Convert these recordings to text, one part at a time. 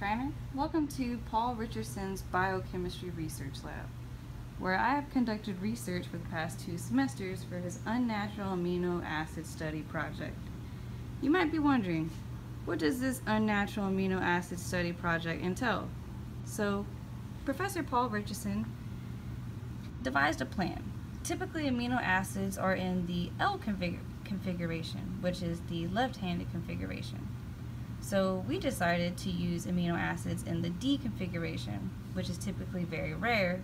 Kreiner. Welcome to Paul Richardson's Biochemistry Research Lab, where I have conducted research for the past 2 semesters for his unnatural amino acid study project. You might be wondering, what does this unnatural amino acid study project entail? So, Professor Paul Richardson devised a plan. Typically, amino acids are in the L configuration, which is the left-handed configuration. So we decided to use amino acids in the D configuration, which is typically very rare,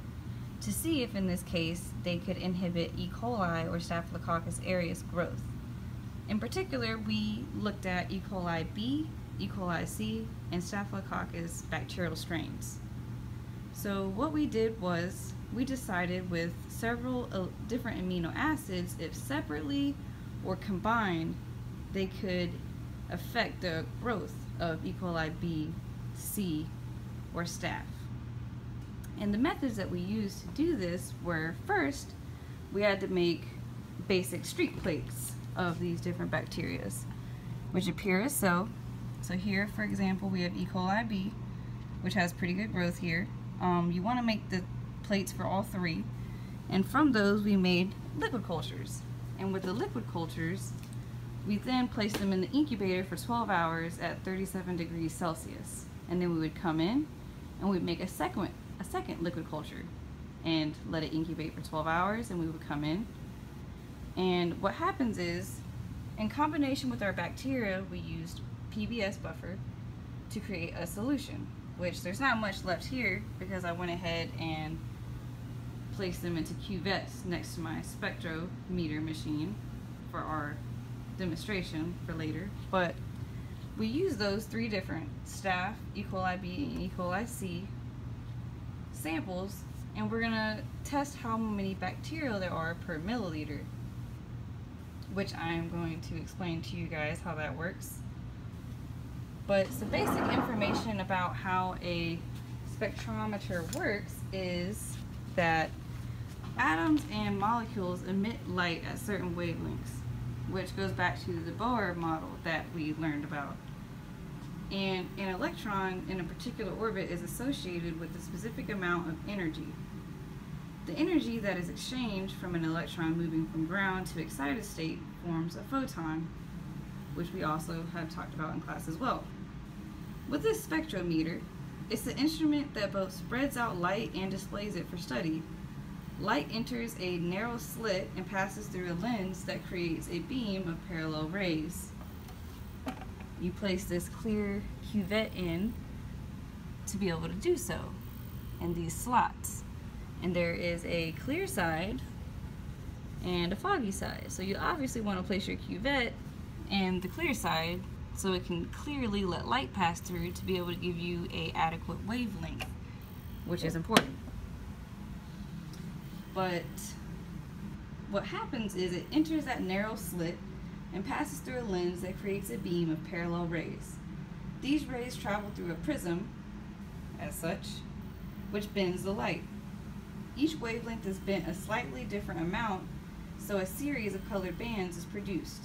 to see if in this case they could inhibit E. coli or Staphylococcus aureus growth. In particular, we looked at E. coli B, E. coli C, and Staphylococcus bacterial strains. So what we did was we decided with several different amino acids if separately or combined they could affect the growth of E. coli B, C, or staph. And the methods that we used to do this were, first, we had to make basic streak plates of these different bacteria, which appear as so. So here, for example, we have E. coli B, which has pretty good growth here. You want to make the plates for all 3, and from those we made liquid cultures. And with the liquid cultures, we then placed them in the incubator for 12 hours at 37 degrees Celsius. And then we would come in and we'd make a second liquid culture and let it incubate for 12 hours, and we would come in. And what happens is, in combination with our bacteria, we used PBS buffer to create a solution, which there's not much left here because I went ahead and placed them into cuvettes next to my spectrometer machine for our demonstration for later. But we use those 3 different staph, E. coli B, and E. coli C samples, and we're gonna test how many bacteria there are per milliliter, which I am going to explain to you guys how that works. But some basic information about how a spectrometer works is that atoms and molecules emit light at certain wavelengths, which goes back to the Bohr model that we learned about. And an electron in a particular orbit is associated with a specific amount of energy. The energy that is exchanged from an electron moving from ground to excited state forms a photon, which we also have talked about in class as well. With this spectrometer, it's an instrument that both spreads out light and displays it for study. Light enters a narrow slit and passes through a lens that creates a beam of parallel rays. You place this clear cuvette in to be able to do so in these slots. And there is a clear side and a foggy side. So you obviously want to place your cuvette in the clear side so it can clearly let light pass through to be able to give you an adequate wavelength, which is important. But what happens is it enters that narrow slit and passes through a lens that creates a beam of parallel rays. These rays travel through a prism, as such, which bends the light. Each wavelength is bent a slightly different amount, so a series of colored bands is produced.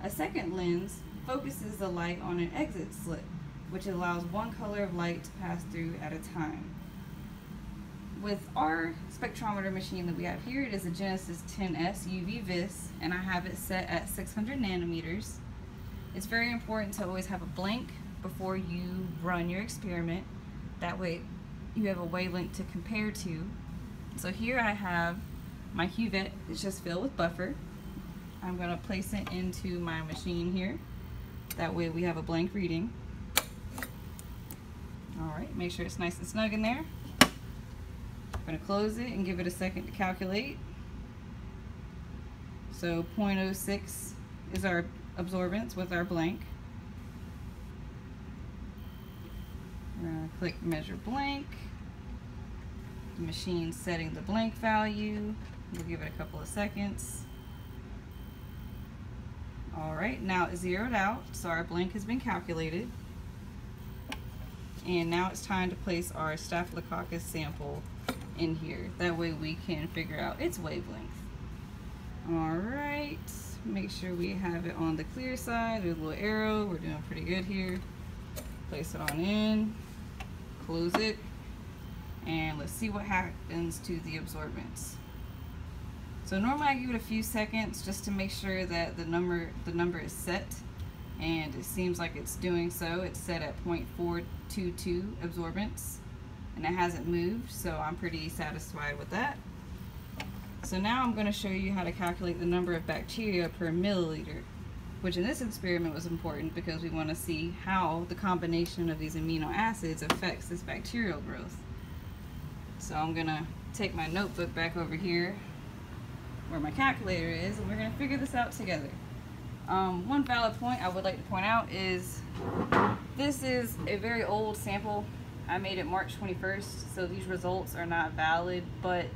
A second lens focuses the light on an exit slit, which allows one color of light to pass through at a time. With our spectrometer machine that we have here, it is a Genesis 10S UV Vis, and I have it set at 600 nanometers. It's very important to always have a blank before you run your experiment. That way you have a wavelength to compare to. So here I have my cuvette. It's just filled with buffer. I'm going to place it into my machine here. That way we have a blank reading. Alright, make sure it's nice and snug in there. I'm going to close it and give it a second to calculate. So 0.06 is our absorbance with our blank. We're going to click measure blank. The machine's setting the blank value. We'll give it a couple of seconds. Alright, now it's zeroed out, so our blank has been calculated. And now it's time to place our Staphylococcus sample in here. That way we can figure out its wavelength. Alright, make sure we have it on the clear side. There's a little arrow. We're doing pretty good here. Place it on in. close it, and let's see what happens to the absorbance. So normally I give it a few seconds just to make sure that the number is set, and it seems like it's doing so. It's set at 0.422 absorbance, and it hasn't moved, so I'm pretty satisfied with that. So now I'm going to show you how to calculate the number of bacteria per milliliter, which in this experiment was important because we want to see how the combination of these amino acids affects this bacterial growth. So I'm going to take my notebook back over here where my calculator is, and we're going to figure this out together. One valid point I would like to point out is this is a very old sample. I made it March 21st, so these results are not valid, but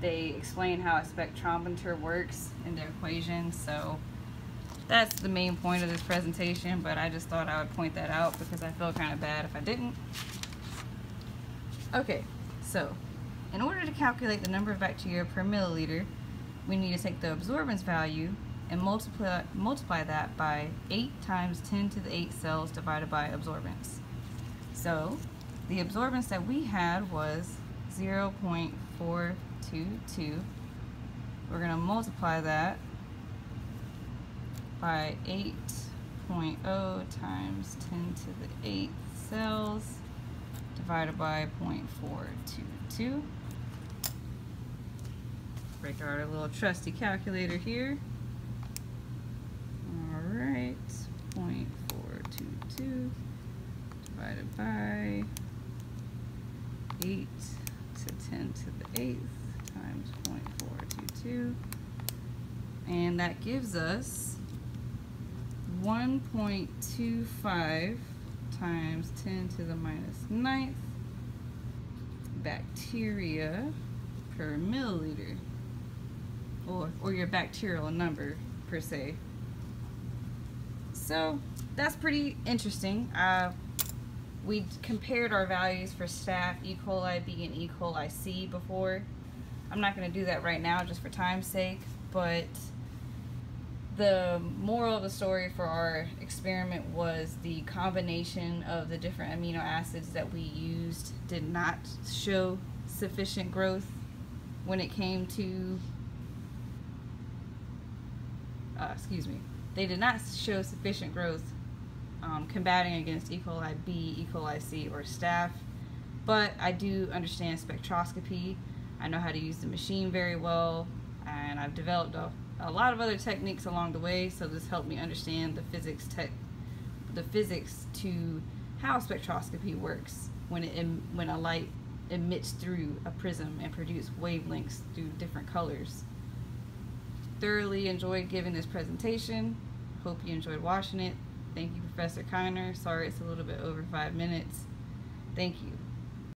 they explain how a spectrometer works in their equation, so that's the main point of this presentation, but I just thought I would point that out because I feel kind of bad if I didn't. Okay, so in order to calculate the number of bacteria per milliliter, we need to take the absorbance value and multiply that by 8 times 10 to the 8 cells divided by absorbance. So the absorbance that we had was 0.422. We're going to multiply that by 8.0 times 10 to the 8 cells divided by 0.422. Break out our little trusty calculator here. Alright, 0.422 divided by 8 to 10 to the 8th times 0.422, and that gives us 1.25 times 10 to the minus 9th bacteria per milliliter, or your bacterial number per se. So that's pretty interesting. We compared our values for Staph, E. coli B, and E. coli C before. I'm not going to do that right now just for time's sake, but the moral of the story for our experiment was the combination of the different amino acids that we used did not show sufficient growth when it came to, they did not show sufficient growth combating against E. coli B, E. coli C, or Staph. But I do understand spectroscopy. I know how to use the machine very well, and I've developed a lot of other techniques along the way, so this helped me understand the physics to how spectroscopy works when a light emits through a prism and produces wavelengths through different colors. Thoroughly enjoyed giving this presentation. Hope you enjoyed watching it. Thank you, Professor Kiner. Sorry it's a little bit over 5 minutes. Thank you.